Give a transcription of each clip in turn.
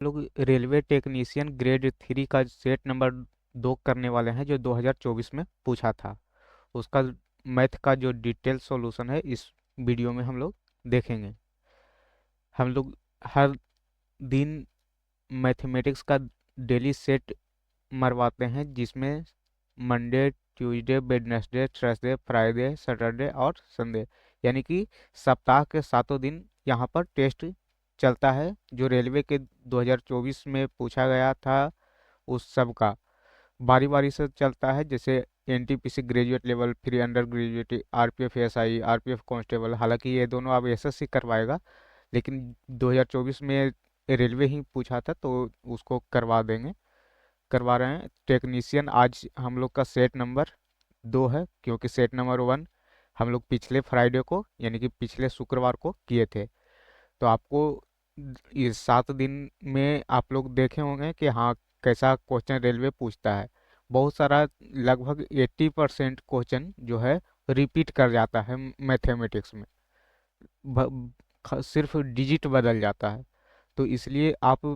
लोग railway technician grade 3 का set number 2 करने वाले हैं जो 2024 में पूछा था। उसका मैथ का जो डिटेल सॉल्यूशन है इस वीडियो में हम लोग देखेंगे। हम लोग हर दिन मैथमेटिक्स का डेली सेट मरवाते हैं जिसमें Monday, Tuesday, Wednesday, Thursday, Friday, Saturday और संडे यानी कि सप्ताह के 7 दिन यहाँ पर टेस्ट चलता है जो रेलवे के 2024 में पूछा गया था। उस सब का बारी बारी से चलता है, जैसे एनटीपीसी ग्रेजुएट लेवल, फिर under graduate, RPF SI, RPF constable. हालांकि ये दोनों अब एसएससी करवाएगा, लेकिन 2024 में रेलवे ही पूछा था तो उसको करवा रहे हैं। टेक्नीशियन आज हम लोग का सेट नंबर 2 है, क्योंकि सेट नंबर 1 हम लोग पिछले फ्राइडे को यानी कि पिछले शुक्रवार को किए थे। तो आपको ये 7 दिन में आप लोग देखे होंगे कि हाँ कैसा क्वेश्चन रेलवे पूछता है। बहुत सारा, लगभग 80% क्वेश्चन जो है रिपीट कर जाता है मैथमेटिक्स में। सिर्फ डिजिट बदल जाता है। तो इसलिए आप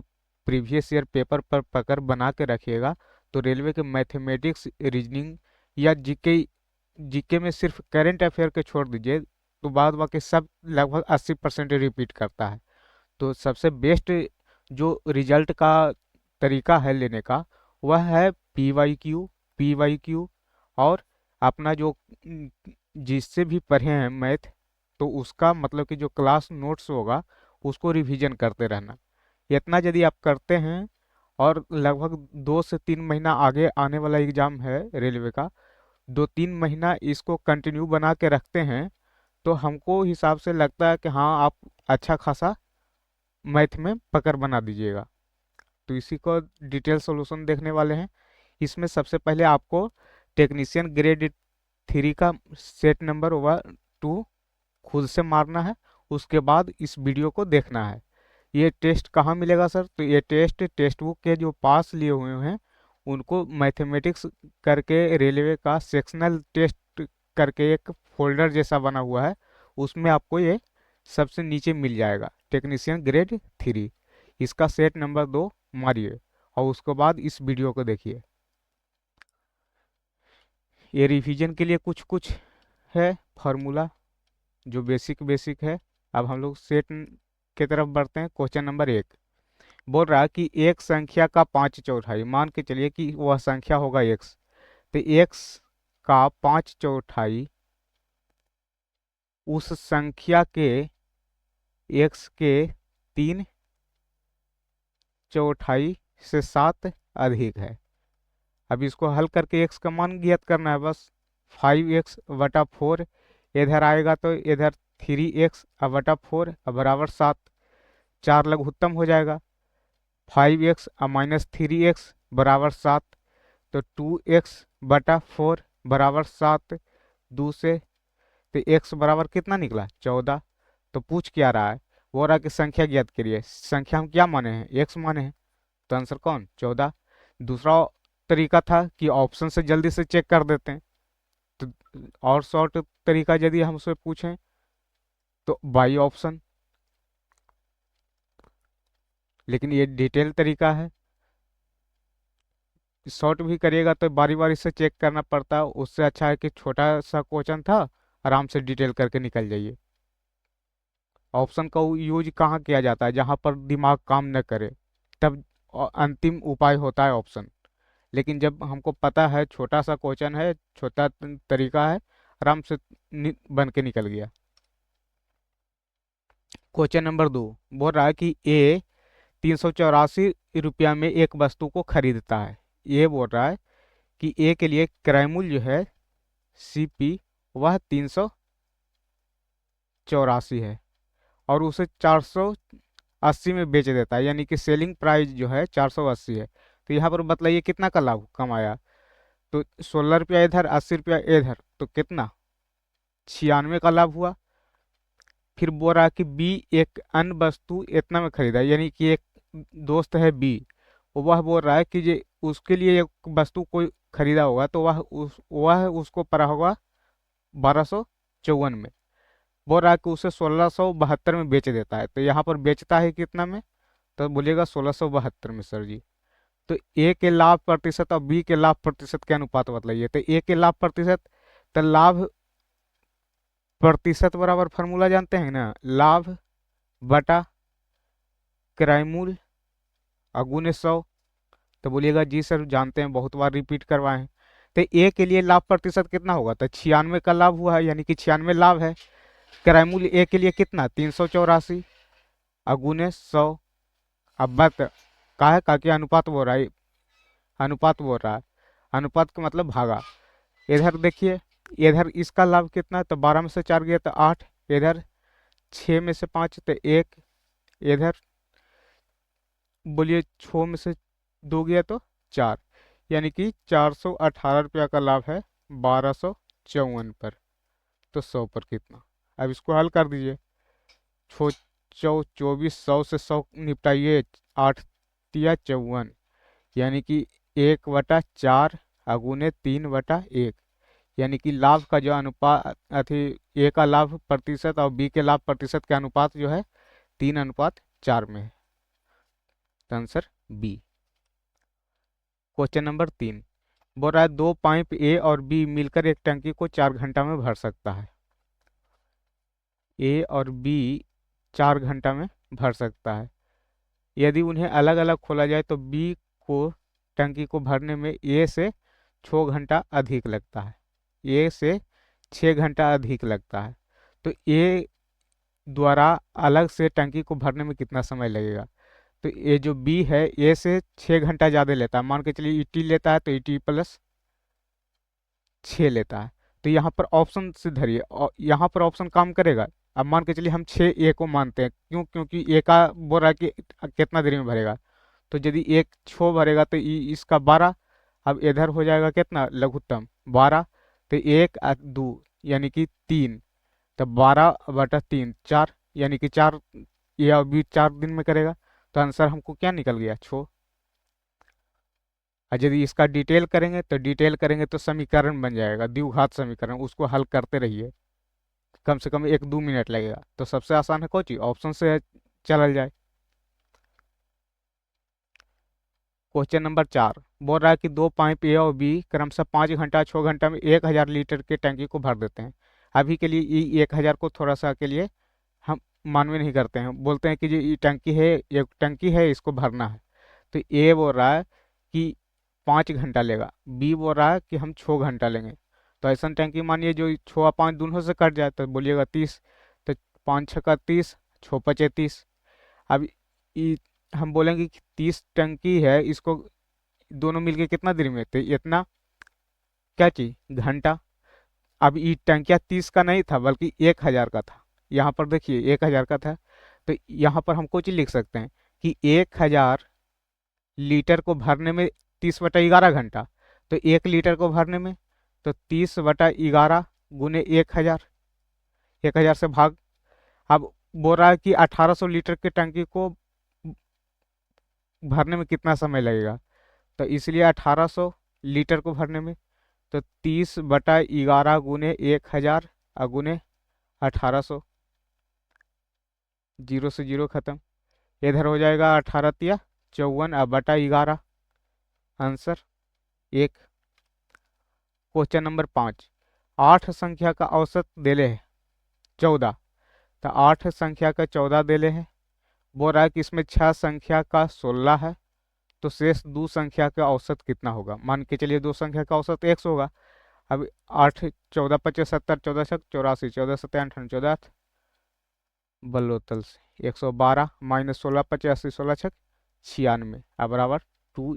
प्रीवियस ईयर पेपर पर पकड़ बना के रखिएगा। तो रेलवे के मैथमेटिक्स, रीजनिंग या जीके, जीके में सिर्फ करंट अफेयर के छोड़ दीजिए तो बाद बाकी सब लगभग 80% रिपीट करता है। तो सबसे बेस्ट जो रिजल्ट का तरीका है लेने का वह है पी वाई क्यू और अपना जो जिससे भी पढ़े हैं मैथ, तो उसका मतलब कि जो क्लास नोट्स होगा उसको रिवीजन करते रहना। इतना यदि आप करते हैं और लगभग 2 से 3 महीना आगे आने वाला एग्जाम है रेलवे का, 2-3 महीना इसको कंटिन्यू बना के रखते हैं तो हमको हिसाब से लगता है कि हाँ आप अच्छा खासा मैथ में पकड़ बना दीजिएगा। तो इसी को डिटेल सॉल्यूशन देखने वाले हैं। इसमें सबसे पहले आपको टेक्नीशियन ग्रेड 3 का सेट नंबर 1 2 खुद से मारना है। उसके बाद इस वीडियो को देखना है। ये टेस्ट कहाँ मिलेगा सर? तो ये टेस्ट बुक के जो पास लिए हुए हैं उनको मैथमेटिक्स करके रेलवे का सेक्शनल टेस्ट करके एक फोल्डर जैसा बना हुआ है, उसमें आपको ये सबसे नीचे मिल जाएगा टेक्नीशियन ग्रेड 3। इसका सेट नंबर 2 मारिए और उसके बाद इस वीडियो को देखिए। ये रिवीजन के लिए कुछ कुछ है फार्मूला जो बेसिक बेसिक है। अब हम लोग सेट की तरफ बढ़ते हैं। क्वेश्चन नंबर 1 बोल रहा है कि एक संख्या का 5/4, मान के चलिए कि वह संख्या होगा x। तो x का 5/4 उस संख्या के x के 3/4 से 7 अधिक है। अब इसको हल करके x का मान ज्ञात करना है बस। 5x/4 इधर आएगा तो इधर 3x/4 बराबर 7, 4 लघुत्तम हो जाएगा। 5x-3x बराबर 7, तो 2x/4 बराबर 7। दूसरे तो x बराबर कितना निकला? 14। तो पूछ क्या रहा है? वो रहा कि संख्या ज्ञात करिए। संख्या हम क्या माने हैं? x माने हैं, तो आंसर कौन? 14। दूसरा तरीका था कि ऑप्शन से जल्दी से चेक कर देते हैं। तो और शॉर्ट तरीका यदि हमसे पूछें तो बाई ऑप्शन, लेकिन ये डिटेल तरीका है। शॉर्ट भी करिएगा तो बारी बारी से चेक करना पड़ता है। उससे अच्छा है कि छोटा सा क्वेश्चन था, आराम से डिटेल करके निकल जाइए। ऑप्शन का यूज कहाँ किया जाता है? जहाँ पर दिमाग काम न करे, तब अंतिम उपाय होता है ऑप्शन। लेकिन जब हमको पता है छोटा सा क्वेश्चन है, छोटा तरीका है, आराम से बन के निकल गया। क्वेश्चन नंबर 2 बोल रहा है कि ए 384 रुपया में एक वस्तु को खरीदता है। ये बोल रहा है कि ए के लिए क्रय मूल्य जो है सीपी वह 384 है और उसे 480 में बेच देता है, यानी कि सेलिंग प्राइस जो है 480 है। तो यहाँ पर बतलाइए कितना का लाभ कमाया? तो 16 रुपया इधर, 80 रुपया इधर, तो कितना? 96 का लाभ हुआ। फिर बोल रहा है कि बी एक अन्य वस्तु इतना में खरीदा, यानी कि एक दोस्त है बी, वह बोल रहा है कि ये उसके लिए एक वस्तु कोई खरीदा होगा तो वह उसको पड़ा होगा 1254 में। बोल रहा है कि उसे 1672 में बेच देता है। तो यहाँ पर बेचता है कितना में? तो बोलिएगा 1672 में सर जी। तो ए के लाभ प्रतिशत और बी के लाभ प्रतिशत के अनुपात बतलाइए। तो ए के लाभ प्रतिशत, तो लाभ प्रतिशत बराबर फॉर्मूला जानते हैं ना, लाभ बटा किराए मूल अगुने 100। तो बोलिएगा जी सर जानते हैं, बहुत बार रिपीट करवाए हैं। तो ए के लिए लाभ प्रतिशत कितना होगा, तो 96 का लाभ हुआ है, यानी कि 96 लाभ है। किराए मूल्य ए के लिए कितना, 384 अगुने 100। अब बात का कि अनुपात बोल रहा है, अनुपात बोल रहा है, अनुपात का मतलब भागा। इधर देखिए, इधर इसका लाभ कितना है, तो 12 में से 4 गया तो 8, इधर 6 में से 5 तो 1, इधर बोलिए 6 में से 2 गया तो 4, यानी कि 418 रुपया का लाभ है 1254 पर। तो 100 पर कितना, अब इसको हल कर दीजिए। छो 24, 100 से 100 निपटाइए, 8 तिया 54, यानी कि 1/4 अगुने 3/1, यानी कि लाभ का जो अनुपात अथी, ए का लाभ प्रतिशत और बी के लाभ प्रतिशत के अनुपात जो है 3:4 में है। तो आंसर बी। क्वेश्चन नंबर 3 बोल रहा है दो पाइप ए और बी मिलकर एक टंकी को 4 घंटा में भर सकता है। ए और बी 4 घंटा में भर सकता है। यदि उन्हें अलग अलग खोला जाए तो बी को टंकी को भरने में ए से 6 घंटा अधिक लगता है, ए से 6 घंटा अधिक लगता है। तो ए द्वारा अलग से टंकी को भरने में कितना समय लगेगा। तो ये जो बी है ए से 6 घंटा ज़्यादा लेता है, मान के चलिए ईटी लेता है तो ईटी प्लस 6 लेता है। तो यहाँ पर ऑप्शन से धरिए, और यहाँ पर ऑप्शन काम करेगा। अब मान के चलिए हम 6 ए को मानते हैं, क्यों, क्योंकि ए का बोल रहा है कि कितना देर में भरेगा। तो यदि एक 6 भरेगा तो इसका 12। अब इधर हो जाएगा कितना लघुत्तम 12, तो 1 2 यानी कि 3, तो 12/3 4, यानी कि 4, ये अभी 4 दिन में करेगा। तो आंसर हमको क्या निकल गया, 6। और यदि इसका डिटेल करेंगे तो समीकरण बन जाएगा, द्विघात समीकरण, उसको हल करते रहिए, कम से कम 1-2 मिनट लगेगा। तो सबसे आसान है कौन चीज, ऑप्शन से चलल जाए। क्वेश्चन नंबर 4 बोल रहा है कि दो पाइप ए और बी क्रमशः 5 घंटा 6 घंटा में 1000 लीटर के टंकी को भर देते हैं। अभी के लिए ये 1000 को थोड़ा सा के लिए हम मानवे नहीं करते हैं, बोलते हैं कि जो ये टंकी है, एक टंकी है, इसको भरना है। तो ए बोल रहा है कि 5 घंटा लेगा, बी बोल रहा है कि हम 6 घंटा लेंगे। तो ऐसा टंकी मानिए जो 6 और 5 दोनों से कट जाए तो बोलिएगा 30। तो 5 6 का 30, 6 5 30। अब ई हम बोलेंगे कि 30 टंकी है, इसको दोनों मिलके कितना देर में, तो इतना क्या चाहिए घंटा। अब ये टंकिया 30 का नहीं था बल्कि 1000 का था, यहाँ पर देखिए 1000 का था। तो यहाँ पर हम कुछ लिख सकते हैं कि 1000 लीटर को भरने में 30/11 घंटा। तो 1 लीटर को भरने में, तो 30/11 गुने 1000, 1000 से भाग। अब बोल रहा है कि 1800 लीटर की टंकी को भरने में कितना समय लगेगा। तो इसलिए 1800 लीटर को भरने में, तो 30/11 गुने 1000 अगुने 1800, 0 से 0 खत्म। इधर हो जाएगा 18 तिया 54 अब बटा 11, आंसर 1। क्वेश्चन नंबर 5 8 संख्या का औसत देले है 14। तो 8 संख्या का 14 देले है, बोल रहा है कि इसमें 6 संख्या का 16 है। तो शेष 2 संख्या का औसत कितना होगा। मान के चलिए 2 संख्या का औसत 100 होगा। अब 8 14 25 70 14 छक 84 14 7 58 14 बल्लोतल से 112 माइनस 16 85 16 छक 96 अब बराबर 2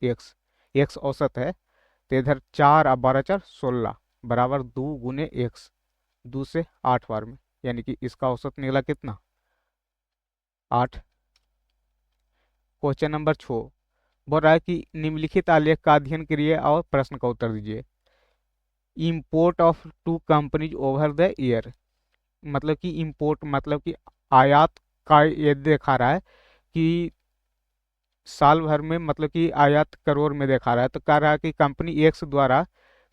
× x औसत है। तो इधर 4 और 12 4 16 बराबर 2 गुने x, 2 से 8 बार में, यानी कि इसका औसत निकला कितना 8। क्वेश्चन नंबर 6 बोल रहा है कि निम्नलिखित आलेख का अध्ययन करिए और प्रश्न का उत्तर दीजिए। Import of two companies over the year, मतलब कि इंपोर्ट मतलब कि आयात का ये दिखा रहा है कि साल भर में, मतलब कि आयात करोड़ में दिखा रहा है। तो कह रहा है कि कंपनी एक्स द्वारा,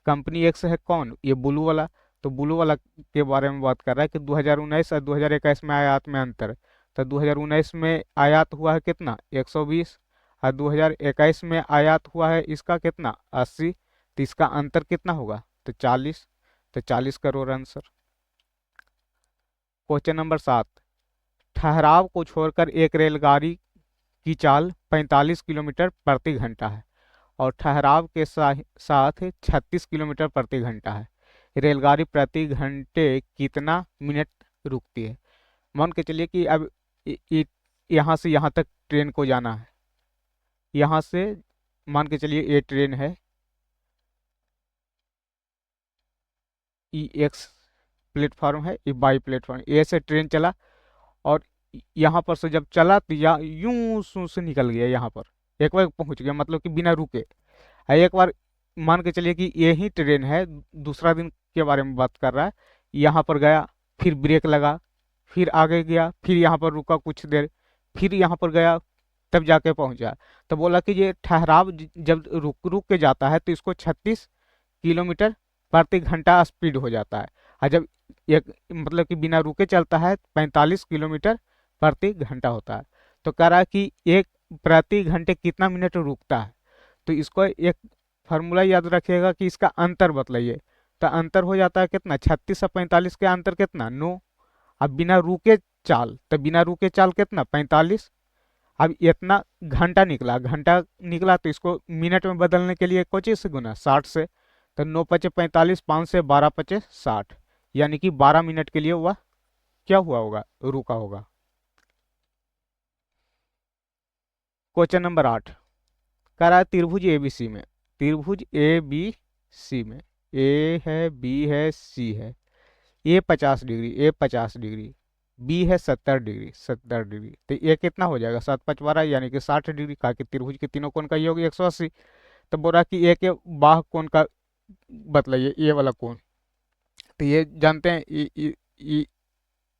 कंपनी एक्स है कौन, ये ब्लू वाला। तो ब्लू वाला के बारे में बात कर रहा है कि 2019 और 2021 में आयात में अंतर। तो 2019 में आयात हुआ है कितना 120, और 2021 में आयात हुआ है इसका कितना 80। तो इसका अंतर कितना होगा तो 40। तो 40 करोड़ आंसर। क्वेश्चन नंबर 7, ठहराव को छोड़कर एक रेलगाड़ी की चाल 45 किलोमीटर प्रति घंटा है और ठहराव के साथ 36 किलोमीटर प्रति घंटा है। रेलगाड़ी प्रति घंटे कितना मिनट रुकती है। मान के चलिए कि अब यहाँ से यहाँ तक ट्रेन को जाना है। यहाँ से मान के चलिए ये ट्रेन है E1 प्लेटफॉर्म है, E22 प्लेटफॉर्म, ए से ट्रेन चला और यहाँ पर से जब चला तो यूं सू से निकल गया, यहाँ पर एक बार पहुंच गया, मतलब कि बिना रुके। एक बार मान के चलिए कि यही ट्रेन है, दूसरा दिन के बारे में बात कर रहा है, यहाँ पर गया, फिर ब्रेक लगा, फिर आगे गया, फिर यहाँ पर रुका कुछ देर, फिर यहाँ पर गया, तब जाके पहुंचा। तो बोला कि ये ठहराव जब रुक रुक के जाता है तो इसको 36 किलोमीटर प्रति घंटा स्पीड हो जाता है, और जब एक मतलब कि बिना रुके चलता है 45 किलोमीटर प्रति घंटा होता है। तो कह रहा है कि एक प्रति घंटे कितना मिनट रुकता है। तो इसको एक फार्मूला याद रखिएगा कि इसका अंतर बतलाइए। तो अंतर हो जाता है कितना 36 और 45 के अंतर कितना 9। अब बिना रुके चाल, तो बिना रुके चाल कितना 45। अब इतना घंटा निकला, घंटा निकला तो इसको मिनट में बदलने के लिए कोई चीज से गुना 60 से। तो 9 पचे 45, 5 से 12 पचे 60, यानी कि 12 मिनट के लिए वह क्या हुआ होगा रुका होगा। क्वेश्चन नंबर 8 कह रहा है त्रिभुज एबीसी में, त्रिभुज ए बी सी में ए है, बी है, सी है। ए 50 डिग्री, ए 50 डिग्री, बी है 70 डिग्री, 70 डिग्री। तो ये कितना हो जाएगा 7 5 12, यानी कि 60 डिग्री। कहा कि त्रिभुज के तीनों कोण का योग 180। तो बोल रहा कि ए के बाह कोण का बतलाइए, ये वाला कोण। तो ये जानते हैं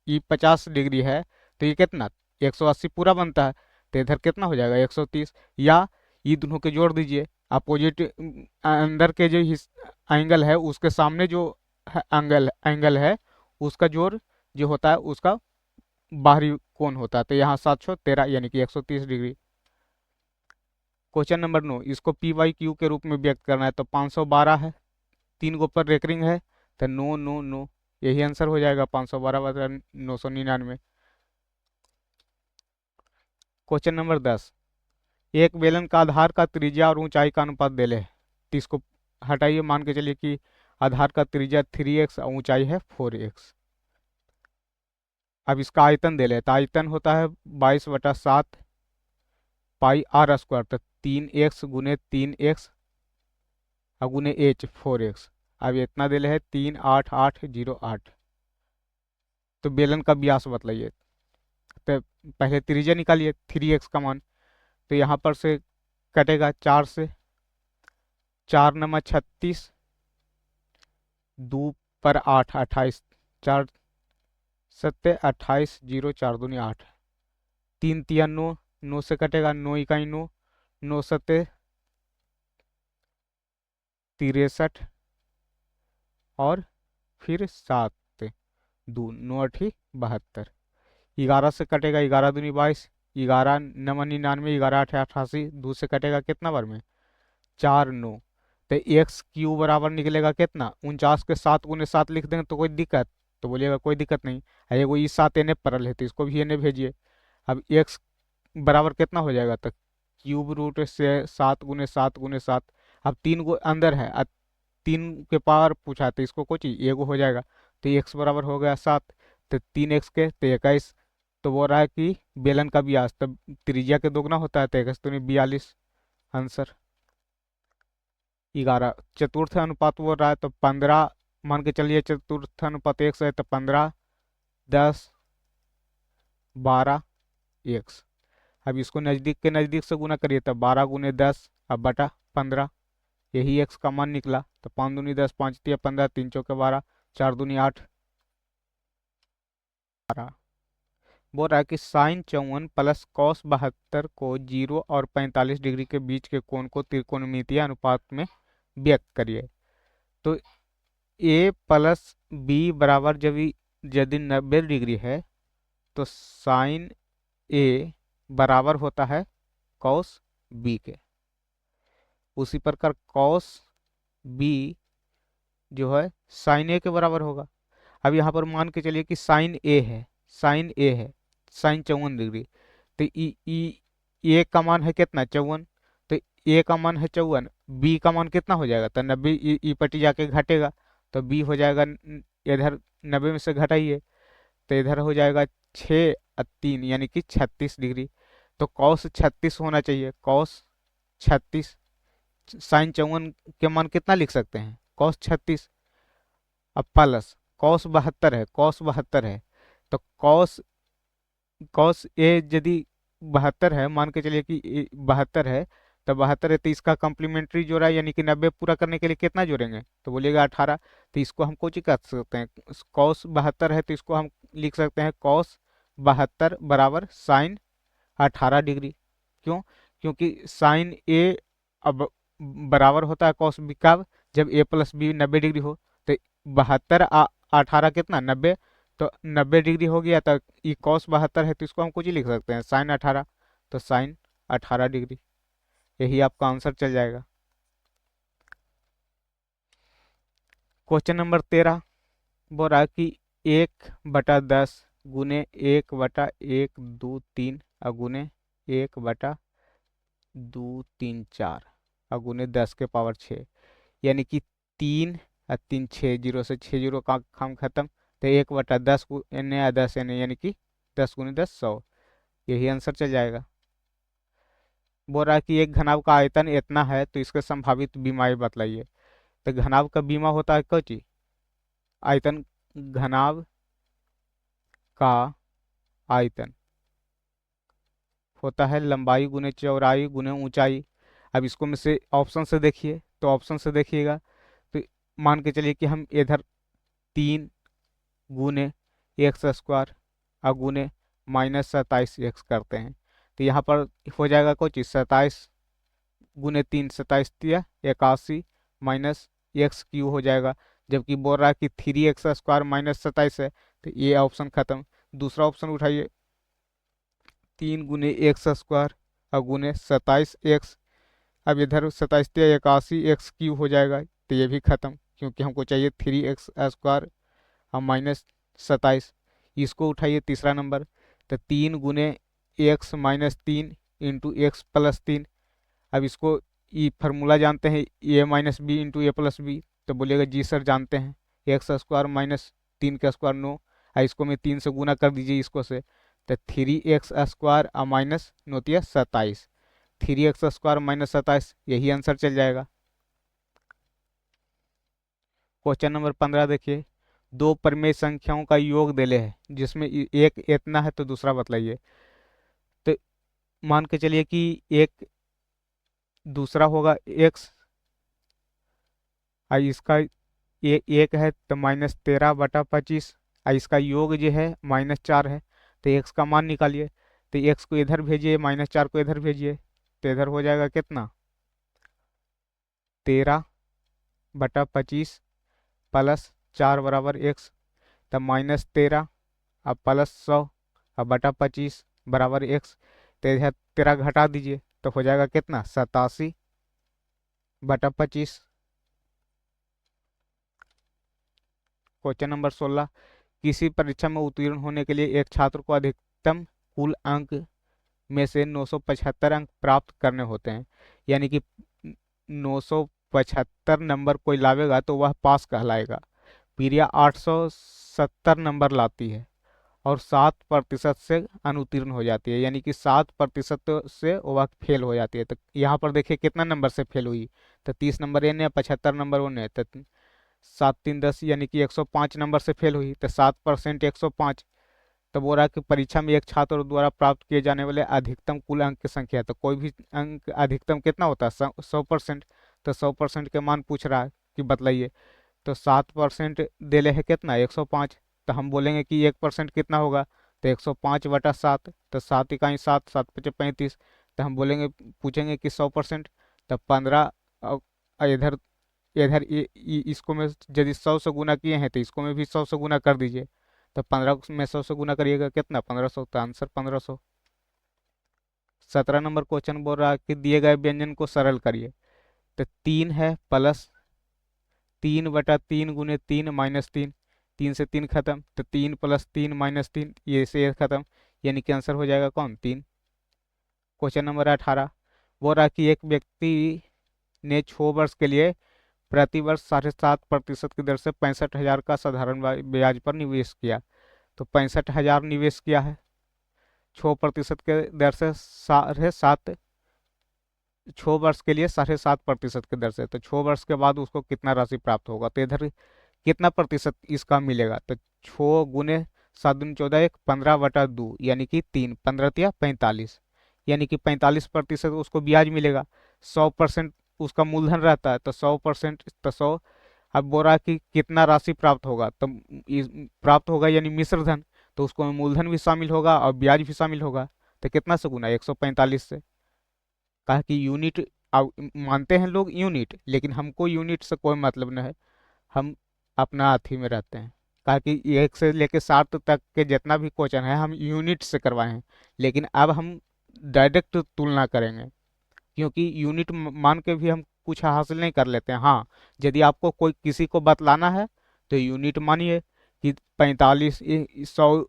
ई 50 डिग्री है, तो ये कितना 180 पूरा बनता है। तो इधर कितना हो जाएगा 130, या ये दोनों के जोड़ दीजिए। अपोजिट अंदर के जो एंगल है उसके सामने जो एंगल है उसका जोड़ जो होता है उसका बाहरी कोण होता है। तो यहाँ 713 यानी कि 130 डिग्री। क्वेश्चन नंबर 9, इसको पी वाई क्यू के रूप में व्यक्त करना है। तो 512 है, 3 गो पर रेकरिंग है, तो 9 9 9, यही आंसर हो जाएगा 512 बटा 999। क्वेश्चन नंबर 10, एक बेलन का आधार का त्रिज्या और ऊंचाई का अनुपात दे ले। तो इसको हटाइए, मान के चलिए कि आधार का त्रिज्या 3x और ऊंचाई है 4x। अब इसका आयतन दे ले, तो आयतन होता है 22/7 पाई आर स्क्वायर। तो 3x गुने 3x और गुने h 4x। अब इतना दे ले है 38808। तो बेलन का व्यास बतलाइए। तो पहले त्रिज्या निकालिए 3x का मान। तो यहाँ पर से कटेगा 4 से, 4 नंबर 36, 2 पर 8 28, 4 सत्ते 28, 0 4 दूनी 8, 3 तिया 9, 9 से कटेगा 9 इकाई 9, 9 सत्ते 63 और फिर 7 2 9 8 72, 11 से कटेगा 11 दूनी 22, 11 नवा 99, 11 8 88, 2 से कटेगा कितना बार में 4 9। तो एक्स क्यू बराबर निकलेगा कितना 49 के 7 गुने 7 लिख देंगे तो कोई दिक्कत। तो बोलिएगा कोई दिक्कत नहीं है, एगो ई 7 एने परल है तो इसको भी एने भेजिए। अब एक्स बराबर कितना हो जाएगा तो क्यूब रूट से 7 गुने 7 गुने 7। अब 3 गो अंदर है, अब 3 के पावर पूछा तो इसको कुछ एगो हो जाएगा। तो एक्स बराबर हो गया 7, तो 3x के तो 21। तो बोल रहा है कि बेलन का व्यास तब त्रिज्या के दोगुना होता है, तो 21 तो 42 आंसर। 11 चतुर्थ अनुपात बोल रहा है, तो 15 मान के चलिए चतुर्थ अनुपात 1 है, तो 15 10 12 x। अब इसको नज़दीक के नज़दीक से गुना करिए, तो 12 गुने 10 अब बटा 15, यही एक्स का मान निकला। तो 5 दूनी 10, 5 तिया 15, 3 चौके 12, 4 दूनी 8 12। बोल रहा है कि साइन 54 प्लस कॉस 72 को 0 और 45 डिग्री के बीच के कोण को त्रिकोणमितीय अनुपात में व्यक्त करिए। तो ए प्लस बी बराबर जब यदि 90 डिग्री है तो साइन ए बराबर होता है कॉस बी के। उसी प्रकार कॉस बी जो है साइन ए के बराबर होगा। अब यहाँ पर मान के चलिए कि साइन ए है, साइन ए है साइन 54 डिग्री। तो ए का मान है कितना 54, तो ए का मान है 54, बी का मान कितना हो जाएगा तो 90, ई पट्टी जाके घटेगा तो बी हो जाएगा इधर 90 में से घटाइए तो इधर हो जाएगा 6 और 3 यानी कि 36 डिग्री। तो कॉस 36 होना चाहिए, कॉस 36। साइन 54 के मान कितना लिख सकते हैं कॉस 36। अब प्लस कॉस 72 है, कॉस 72 है तो कॉस कॉस ए यदि 72 है, मान के चलिए कि 72 है, तो 72 है तो इसका कम्प्लीमेंट्री जोड़ा यानी कि 90 पूरा करने के लिए कितना जोड़ेंगे तो बोलिएगा 18। तो इसको हम कुछ कर सकते हैं, कॉस 72 है तो इसको हम लिख सकते हैं कॉस 72 बराबर साइन 18 डिग्री। क्यों? क्योंकि साइन ए अब बराबर होता है कॉस बी कब, जब ए प्लस बी 90 डिग्री हो। तो 72 18 कितना 90, तो 90 डिग्री हो गया तो ये कॉस 72 है तो इसको हम कुछ ही लिख सकते हैं साइन 18, तो साइन 18 डिग्री। यही आपका आंसर चल जाएगा। क्वेश्चन नंबर 13 बोल रहा है कि 1/10 गुने 1/1 2 3 और गुने 1/2 3 4 और गुने 10⁻6 यानी कि 3 और 3 6 जीरो से 6 जीरो का काम खत्म। तो 1/10 एन या 10 एन यानी कि 10 गुने 10 100, यही आंसर चल जाएगा। बोल रहा है कि एक घनाभ का आयतन इतना है तो इसके संभावित बीमाएं बतलाइए। तो घनाभ का बीमा होता है क्या चीज, आयतन, घनाभ का आयतन होता है लंबाई गुने चौड़ाई गुने ऊंचाई। अब इसको में से ऑप्शन से देखिए, तो ऑप्शन से देखिएगा तो मान के चलिए कि हम इधर 3 गुने x² और गुने -27x करते हैं तो यहाँ पर हो जाएगा कोई चीज़ 27 गुने 3 27 81 माइनस x³ हो जाएगा। जबकि बोल रहा है कि 3x² -27 है तो ये ऑप्शन खत्म। दूसरा ऑप्शन उठाइए, 3 गुने x² और गुने 27x। अब इधर 27 81 x³ हो जाएगा तो ये भी खत्म, क्योंकि हमको चाहिए 3x² और -27। इसको उठाइए तीसरा नंबर, तो 3 गुने x - 3 इंटू x+3। अब इसको ये फार्मूला जानते हैं a-b इंटू a+b, तो बोलिएगा जी सर जानते हैं। x² -3 का स्क्वायर 9, और इसको मैं 3 से गुना कर दीजिए इसको से, तो 3x² और माइनस नोतिया 27, 3x² -27, यही आंसर चल जाएगा। क्वेश्चन नंबर 15 देखिए, दो परिमेय संख्याओं का योग दिले है जिसमें एक इतना है तो दूसरा बतलाइए। तो मान के चलिए कि एक दूसरा होगा x और इसका एक है तो -13/25, और इसका योग जो है -4 है तो x का मान निकालिए। तो x को इधर भेजिए, -4 को इधर भेजिए, तो इधर हो जाएगा कितना 13/25 प्लस 4 बराबर x, तब -13 अब प्लस 100 अब बटा 25 बराबर x। तो इधर 13 घटा दीजिए तो हो जाएगा कितना 87/25। क्वेश्चन नंबर 16, किसी परीक्षा में उत्तीर्ण होने के लिए एक छात्र को अधिकतम कुल अंक में से 975 अंक प्राप्त करने होते हैं, यानी कि 975 नंबर कोई लावेगा तो वह पास कहलाएगा। प्रिया 870 नंबर लाती है और 7% से अनुत्तीर्ण हो जाती है, यानी कि 7% से वह फेल हो जाती है। तो यहाँ पर देखिए कितना नंबर से फेल हुई, तो 30 नंबर एन है, 75 नंबर वन है, तो 7 3 10 यानी कि 105 नंबर से फेल हुई, तो 7% 105। तो बोल रहा है कि परीक्षा में एक छात्र द्वारा प्राप्त किए जाने वाले अधिकतम कुल अंक की संख्या, तो कोई भी अंक अधिकतम कितना होता है 100%। तो 100% के मान पूछ रहा है कि बतलाइए। तो 7% देले है कितना 105, तो हम बोलेंगे कि 1% कितना होगा तो 105/7, तो 7 × 7 7×5 = 35। तो हम बोलेंगे पूछेंगे कि 100%, तो 15। इधर इधर इसको में यदि 100 से गुना किए हैं तो इसको में भी 100 से गुना कर दीजिए। तो 15 में 100 से गुना करिएगा कितना 1500, तो आंसर 1500। 17 नंबर क्वेश्चन बोल रहा है कि दिए गए व्यंजन को सरल करिए। तो 3 है प्लस 3/3 × 3 -3, 3 से 3 खत्म, तो 3 + 3 - 3, ये से ये खत्म, यानी कि आंसर हो जाएगा कौन, 3। क्वेश्चन नंबर 18 बोल रहा है कि एक व्यक्ति ने 6 वर्ष के लिए प्रति वर्ष 7.5% की दर से 65,000 का साधारण ब्याज पर निवेश किया। तो 65,000 निवेश किया है, 6% के दर से 7.5, 6 वर्ष के लिए 7.5% की दर से, तो 6 वर्ष के बाद उसको कितना राशि प्राप्त होगा। तो इधर कितना प्रतिशत इसका मिलेगा, तो 6 × 7 × 14 एक 15/2 यानी कि 3, 15 × 3 = 45, यानी कि 45% उसको ब्याज मिलेगा। 100% उसका मूलधन रहता है, तो 100%, तो 100। अब बोल रहा है कि कितना राशि प्राप्त होगा, तो प्राप्त होगा यानी मिश्र धन, तो उसको मूलधन भी शामिल होगा और ब्याज भी शामिल होगा। तो कितना से गुना, 145 से। कहा कि यूनिट, अब मानते हैं लोग यूनिट, लेकिन हमको यूनिट से कोई मतलब नहीं है, हम अपना अथी में रहते हैं। कहा कि 1 से लेकर 7 तक के जितना भी क्वेश्चन है हम यूनिट से करवाए हैं, लेकिन अब हम डायरेक्ट तुलना करेंगे, क्योंकि यूनिट मान के भी हम कुछ हासिल नहीं कर लेते हैं। हाँ, यदि आपको कोई किसी को बतलाना है तो यूनिट मानिए कि 45, 100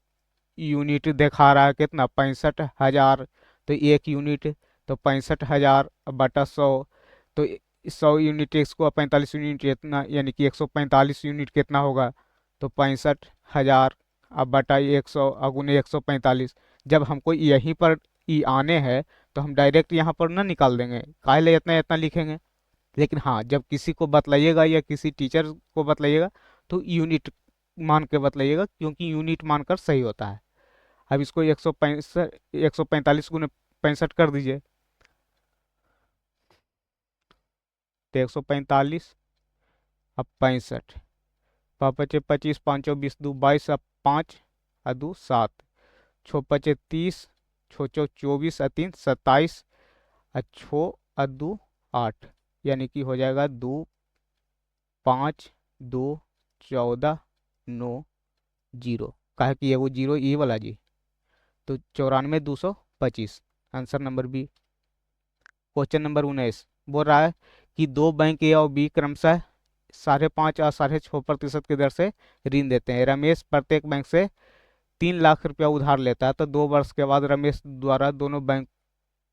यूनिट दिखा रहा है कितना, 65,000, तो 1 यूनिट, तो 65,000/100, तो 100 यूनिट इसको 45 यूनिट इतना, यानी कि 145 यूनिट कितना होगा, तो 65,000/100 × 145। जब हमको यहीं पर ई आने हैं तो हम डायरेक्ट यहाँ पर ना निकाल देंगे, काहे ले इतना इतना लिखेंगे। लेकिन हाँ, जब किसी को बतलाइएगा या किसी टीचर को बतलाइएगा तो यूनिट मान के बतलाइएगा, क्योंकि यूनिट मानकर सही होता है। अब इसको 145 कर दीजिए, तो 145 अब 65, 5×5 = 25, 5×2 = 22, अब 5 और 2 = 7, 6×5 = 30, 6×4 = 24 और 3 = 27, और 6 और 2 = 8, यानी कि हो जाएगा 2, 5, 2, 14, 9, 0। कहा कि ये वो जीरो ये वाला जी, तो 94,225, answer number B. Question number 19 बोल रहा है कि दो बैंक ए और बी क्रमशः 5.5 और 6.5% की दर से ऋण देते हैं। रमेश प्रत्येक बैंक से 3 लाख रुपया उधार लेता है, तो 2 वर्ष के बाद रमेश द्वारा दोनों बैंक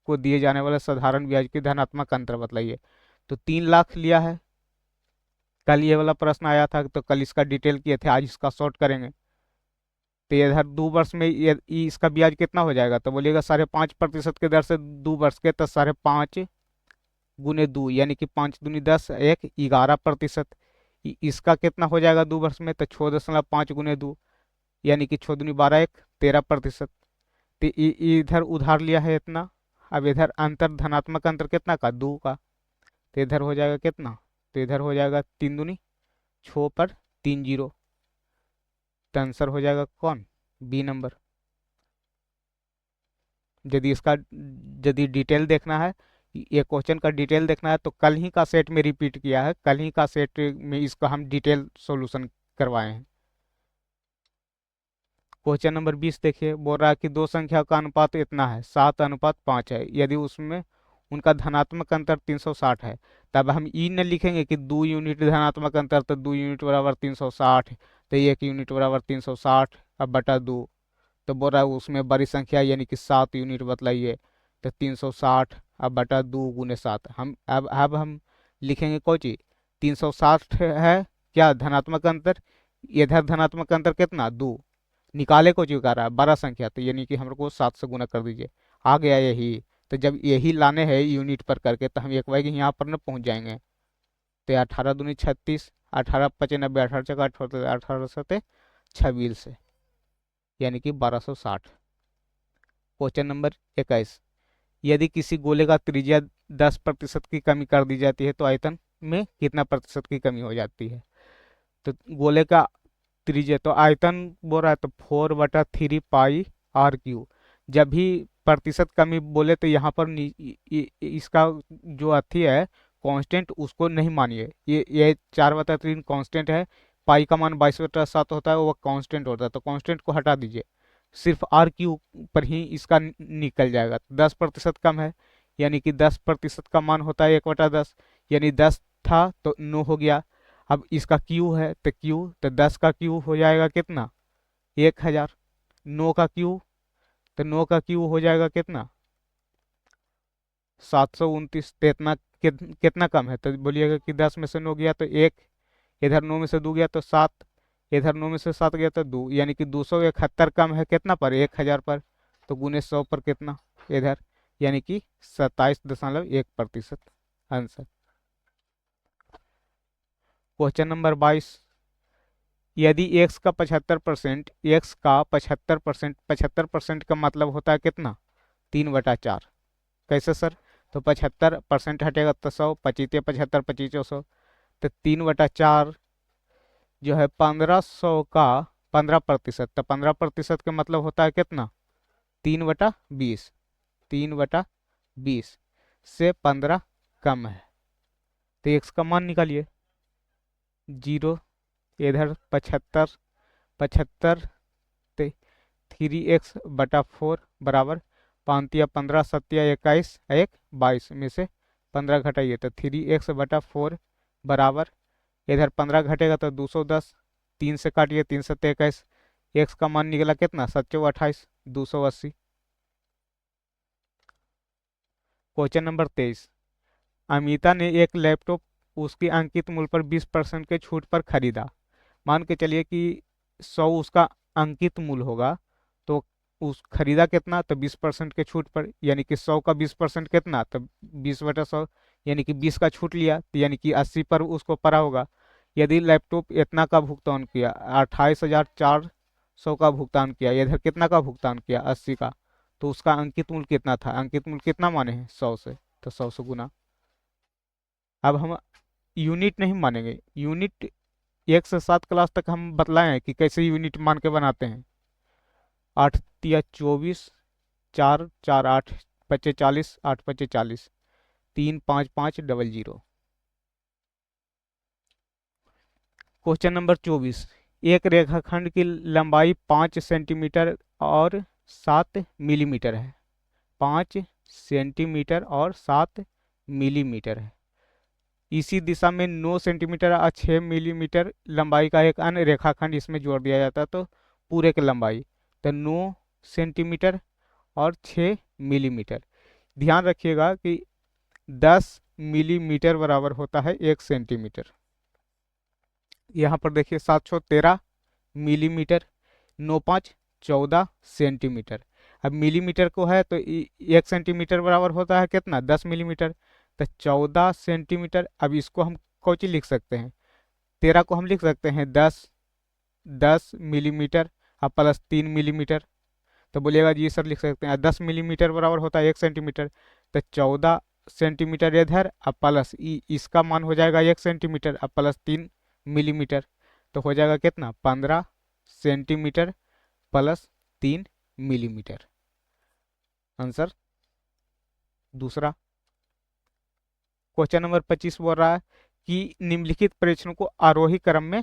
को दिए जाने वाले साधारण ब्याज की धनात्मक अंतर बताइए। तो 3 लाख लिया है, कल ये वाला प्रश्न आया था, तो कल इसका डिटेल किए थे, आज इसका शॉर्ट करेंगे। तो इधर 2 वर्ष में इसका ब्याज कितना हो जाएगा, तो बोलिएगा 5.5% की दर से 2 वर्ष के, तो 5.5 × 2 यानी कि 5×2 = 10, 11%। इसका कितना हो जाएगा 2 वर्ष में, तो 6.5 × 2 यानी कि 6×2 = 12, 13%। तो इधर उधार लिया है इतना। अब इधर अंतर, धनात्मक अंतर कितना का, 2 का, तो इधर हो जाएगा कितना, तो इधर हो जाएगा 3×2 = 6 पर 3 0, तो आंसर हो जाएगा कौन, बी नंबर। यदि इसका, यदि डिटेल देखना है, ये क्वेश्चन का डिटेल देखना है, तो कल ही का सेट में रिपीट किया है, कल ही का सेट में इसका हम डिटेल सॉल्यूशन करवाए हैं। क्वेश्चन नंबर 20 देखिए, बोल रहा है कि दो संख्या का अनुपात इतना है, 7:5 है, यदि उसमें उनका धनात्मक अंतर 360 है, तब हम ई न लिखेंगे कि 2 यूनिट धनात्मक अंतर, तो 2 यूनिट बराबर 360, तो 1 यूनिट बराबर 360 अब बटा 2। तो बोल रहा है उसमें बड़ी संख्या यानी कि 7 यूनिट बतलाइए, तो 360 अब बटा 2 × 7। अब हम लिखेंगे कौन चीज, 360 है क्या धनात्मक अंतर, इधर धनात्मक अंतर कितना, 2, निकाले को चुका रहा है बड़ा संख्या, तो यानी कि हम लोग को 7 से गुना कर दीजिए, आ गया यही। तो जब यही लाने हैं यूनिट पर करके, तो हम एक बार यहाँ पर न पहुँच जाएंगे। तो 18×2 = 36, 18×5 = 90, 18×4 = 18×7 = 26, यानी कि 1260। क्वेश्चन नंबर 21, यदि किसी गोले का त्रिज्या 10% की कमी कर दी जाती है तो आयतन में कितना प्रतिशत की कमी हो जाती है। तो गोले का त्रिज्या, तो आयतन बोल रहा है, तो 4/3 πr²। जब भी प्रतिशत कमी बोले तो यहाँ पर इसका जो अथी है कांस्टेंट, उसको नहीं मानिए, ये 4/3 कांस्टेंट है, पाई का मान 22/7 होता है, वो कांस्टेंट होता है, तो कांस्टेंट को हटा दीजिए। सिर्फ आर क्यू पर ही इसका निकल जाएगा। 10% कम है, यानी कि 10% का मान होता है 1/10, यानी 10 था तो 9 हो गया। अब इसका क्यू है तो क्यू, तो 10 का क्यू हो जाएगा कितना, 1000। 9 का क्यू, तो 9 का क्यू हो जाएगा कितना, 729। तो इतना कितना कम है, तो बोलिएगा कि 10 में से 9 गया तो 1, इधर 9 में से 2 गया तो 7, इधर 9 में से 7 गया तो 2, यानी कि 271 कम है कितना पर, 1000 पर। तो गुने 100 पर कितना इधर, यानी कि 27.1% आंसर। क्वेश्चन नंबर 22, यदि x का 75%, x का 75%, 75% का मतलब होता है कितना, 3/4। कैसे सर, तो 75% हटेगा तो 100, पचीते 75, 25 100, तो 3/4 जो है 1500 का 15%, तो 15% का मतलब होता है कितना, 3/20। 3/20 से 15 कम है, तो x का मान निकालिए। 0, इधर 75, 75 ते 3x/4 बराबर 5 या 15 7 या 21, 22 में से 15 घटाइए तो 3x/4 बराबर, इधर 15 घटेगा तो 210, 3 से काटिए 3 7 21, एक्स का मान निकला कितना, 7 28, 280। क्वेश्चन नंबर 23, अमिता ने एक लैपटॉप उसकी अंकित मूल्य पर 20% के छूट पर खरीदा। मान के चलिए कि 100 उसका अंकित मूल्य होगा, तो उस खरीदा कितना, तो 20% के छूट पर, यानी कि 100 का 20% कितना, तो 20/100, यानी कि 20 का छूट लिया, तो यानी कि 80 पर उसको पड़ा होगा। यदि लैपटॉप इतना का भुगतान किया, 28,400 का भुगतान किया, इधर कितना का भुगतान किया, 80 का, तो उसका अंकित मूल्य कितना था, अंकित मूल्य कितना माने हैं, 100 से, तो 100 से गुना। अब हम यूनिट नहीं मानेंगे, यूनिट 1 से 7 क्लास तक हम बतलाए हैं कि कैसे यूनिट मान के बनाते हैं। 8 × 3 = 24, 4 × 4 = 8, 5 × 40, 8 × 5 = 40, 3 5 5 0 0। क्वेश्चन नंबर 24, एक रेखाखंड की लंबाई 5 सेंटीमीटर और 7 मिलीमीटर है। 5 सेंटीमीटर और 7 मिलीमीटर है। इसी दिशा में 9 सेंटीमीटर और 6 मिलीमीटर लंबाई का एक अन्य रेखाखंड इसमें जोड़ दिया जाता है, तो पूरे की लंबाई, तो 9 सेंटीमीटर और 6 मिलीमीटर। ध्यान रखिएगा कि 10 मिलीमीटर बराबर होता है 1 सेंटीमीटर। यहाँ पर देखिए 713 मिलीमीटर, 9 × 5 = 14 सेंटीमीटर। अब मिलीमीटर को है तो 1 सेंटीमीटर बराबर होता है कितना, 10 मिलीमीटर, तो 14 सेंटीमीटर। अब इसको हम कौची लिख सकते हैं, 13 को हम लिख सकते हैं 10 मिलीमीटर अब प्लस 3 मिलीमीटर। तो बोलिएगा जी सर लिख सकते हैं, 10 मिलीमीटर बराबर होता है 1 सेंटीमीटर, तो 14 सेंटीमीटर इधर अब प्लस इसका मान हो जाएगा 1 सेंटीमीटर अब प्लस 3 मिलीमीटर, तो हो जाएगा कितना, 15 सेंटीमीटर प्लस 3 मिलीमीटर। आंसर दूसरा। क्वेश्चन नंबर 25 बोल रहा है कि निम्नलिखित परीक्षणों को आरोही क्रम में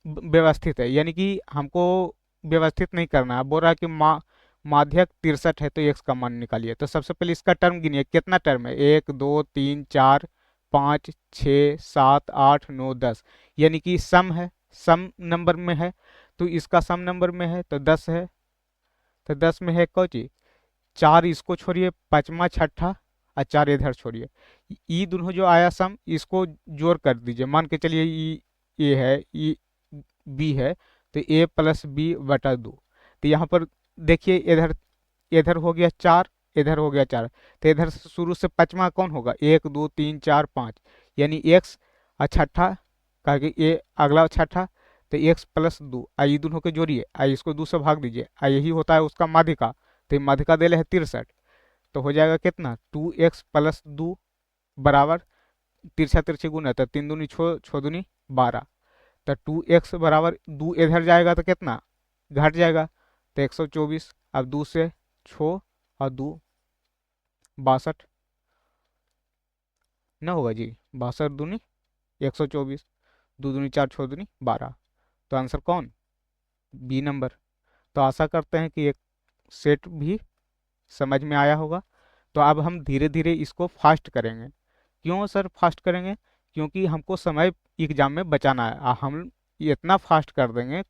व्यवस्थित है, यानी कि हमको व्यवस्थित नहीं करना है। बोल रहा है कि माध्यक 63 है, तो एक्स का मान निकालिए। तो सबसे पहले इसका टर्म गिनिए, कितना टर्म है, 1 2 3 4 5 6 7 8 9 10, यानी कि सम है, सम नंबर में है, तो इसका सम नंबर में है तो 10 है। तो 10 में है कौची, 4 इसको छोड़िए, पाँचवा छठा और 4 इधर छोड़िए, ई दोनों जो आया सम इसको जोड़ कर दीजिए। मान के चलिए ई ए है, ई बी है, तो a + b/2। तो यहाँ पर देखिए इधर, इधर हो गया 4, इधर हो गया 4, तो इधर से शुरू से पाँचवा कौन होगा, 1 2 3 4 5, यानी x और छठा का ये अगला छठा, तो x + 2, आई दोनों के जोड़िए, आई इसको 2 से भाग दीजिए, आई यही होता है उसका माध्यिका, तो ये माध्यिका दे है 63, तो हो जाएगा कितना, 2x + 2 बराबर, तिरछा तिरछी गुना, तो 3 दूनी 6, 6 दूनी 12, तो 2x बराबर 2 इधर जाएगा तो कितना घट जाएगा, तो 124। अब 2 से 6 और 2 62 ना होगा जी, 62 दूनी 124, 2 दूनी 4, 6 दूनी 12, तो आंसर कौन, बी नंबर। तो आशा करते हैं कि एक सेट भी समझ में आया होगा। तो अब हम धीरे धीरे इसको फास्ट करेंगे। क्यों सर फास्ट करेंगे? क्योंकि हमको समय एग्जाम में बचाना है। हम इतना फास्ट कर देंगे,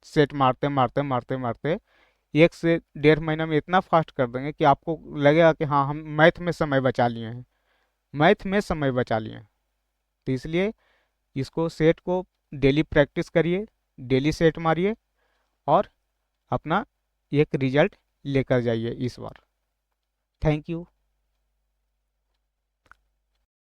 सेट मारते मारते मारते मारते 1 से 1.5 महीना में इतना फास्ट कर देंगे कि आपको लगेगा कि हाँ, हम मैथ में समय बचा लिए हैं, मैथ में समय बचा लिए हैं। तो इसलिए इसको सेट को डेली प्रैक्टिस करिए, डेली सेट मारिए और अपना एक रिजल्ट लेकर जाइए इस बार। Thank you.